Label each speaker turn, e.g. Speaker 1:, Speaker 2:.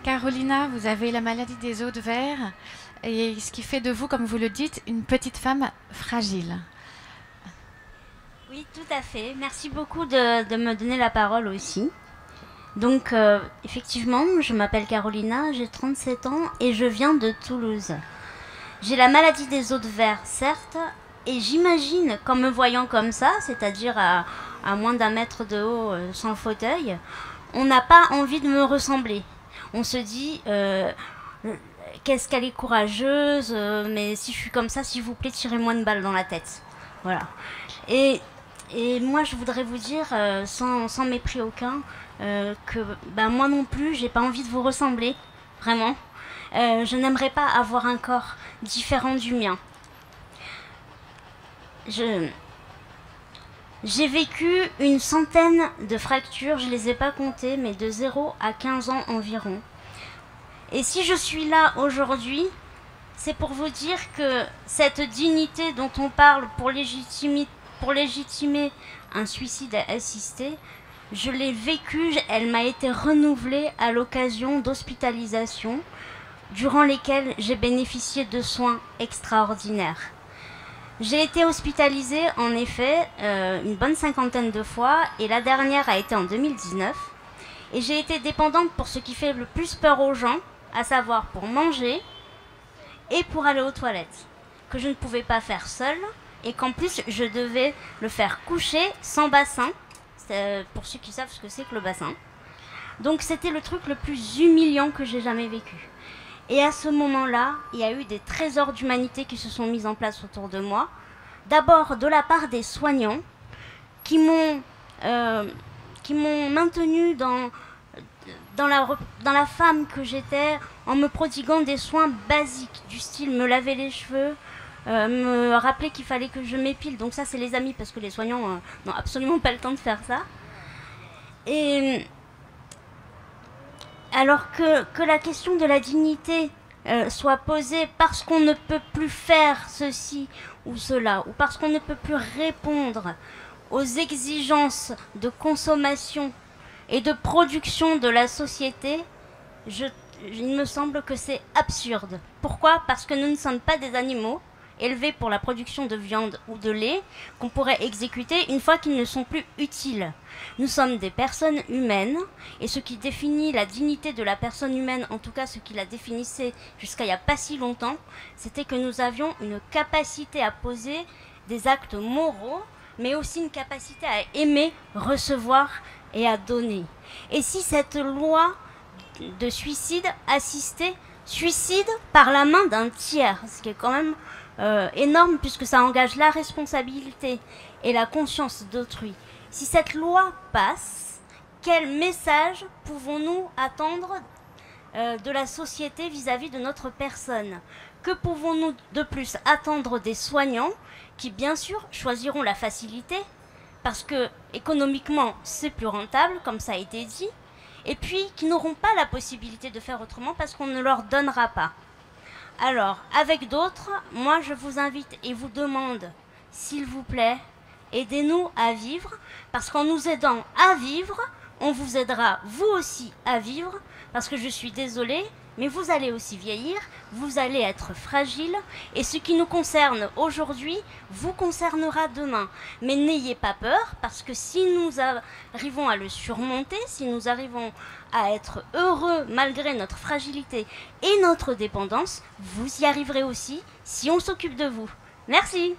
Speaker 1: Carolina, vous avez la maladie des os de verre, et ce qui fait de vous, comme vous le dites, une petite femme fragile.
Speaker 2: Oui, tout à fait. Merci beaucoup de me donner la parole aussi. Donc, effectivement, je m'appelle Carolina, j'ai 37 ans et je viens de Toulouse. J'ai la maladie des os de verre, certes, et j'imagine qu'en me voyant comme ça, c'est-à-dire à moins d'un mètre de haut sans le fauteuil, on n'a pas envie de me ressembler. On se dit, qu'est-ce qu'elle est courageuse, mais si je suis comme ça, s'il vous plaît, tirez-moi une balle dans la tête. Voilà. Et moi, je voudrais vous dire, sans mépris aucun, que moi non plus, j'ai pas envie de vous ressembler, vraiment. Je n'aimerais pas avoir un corps différent du mien. J'ai vécu une centaine de fractures, je les ai pas comptées, mais de 0 à 15 ans environ. Et si je suis là aujourd'hui, c'est pour vous dire que cette dignité dont on parle pour légitimer un suicide assisté, je l'ai vécue, elle m'a été renouvelée à l'occasion d'hospitalisations durant lesquelles j'ai bénéficié de soins extraordinaires. J'ai été hospitalisée en effet une bonne cinquantaine de fois et la dernière a été en 2019. Et j'ai été dépendante pour ce qui fait le plus peur aux gens, à savoir pour manger et pour aller aux toilettes, que je ne pouvais pas faire seule et qu'en plus je devais le faire coucher sans bassin, pour ceux qui savent ce que c'est que le bassin. Donc c'était le truc le plus humiliant que j'ai jamais vécu. Et à ce moment-là, il y a eu des trésors d'humanité qui se sont mis en place autour de moi. D'abord de la part des soignants qui m'ont maintenue dans la femme que j'étais, en me prodiguant des soins basiques du style me laver les cheveux, me rappeler qu'il fallait que je m'épile. Donc ça, c'est les amis, parce que les soignants n'ont absolument pas le temps de faire ça. Et alors que la question de la dignité soit posée parce qu'on ne peut plus faire ceci ou cela, ou parce qu'on ne peut plus répondre aux exigences de consommation et de production de la société, il me semble que c'est absurde. Pourquoi ? Parce que nous ne sommes pas des animaux élevés pour la production de viande ou de lait qu'on pourrait exécuter une fois qu'ils ne sont plus utiles. Nous sommes des personnes humaines et ce qui définit la dignité de la personne humaine, en tout cas ce qui la définissait jusqu'à il n'y a pas si longtemps, c'était que nous avions une capacité à poser des actes moraux, mais aussi une capacité à aimer, recevoir et à donner. Et si cette loi de suicide assisté, suicide par la main d'un tiers, ce qui est quand même énorme puisque ça engage la responsabilité et la conscience d'autrui. Si cette loi passe, quel message pouvons-nous attendre de la société vis-à-vis de notre personne ? Que pouvons-nous de plus attendre des soignants qui, bien sûr, choisiront la facilité parce que économiquement c'est plus rentable, comme ça a été dit, et puis qui n'auront pas la possibilité de faire autrement parce qu'on ne leur donnera pas. Alors, avec d'autres, moi je vous invite et vous demande, s'il vous plaît, aidez-nous à vivre, parce qu'en nous aidant à vivre, on vous aidera vous aussi à vivre, parce que je suis désolée, mais vous allez aussi vieillir, vous allez être fragile, et ce qui nous concerne aujourd'hui vous concernera demain. Mais n'ayez pas peur, parce que si nous arrivons à le surmonter, si nous arrivons à être heureux malgré notre fragilité et notre dépendance, vous y arriverez aussi si on s'occupe de vous. Merci.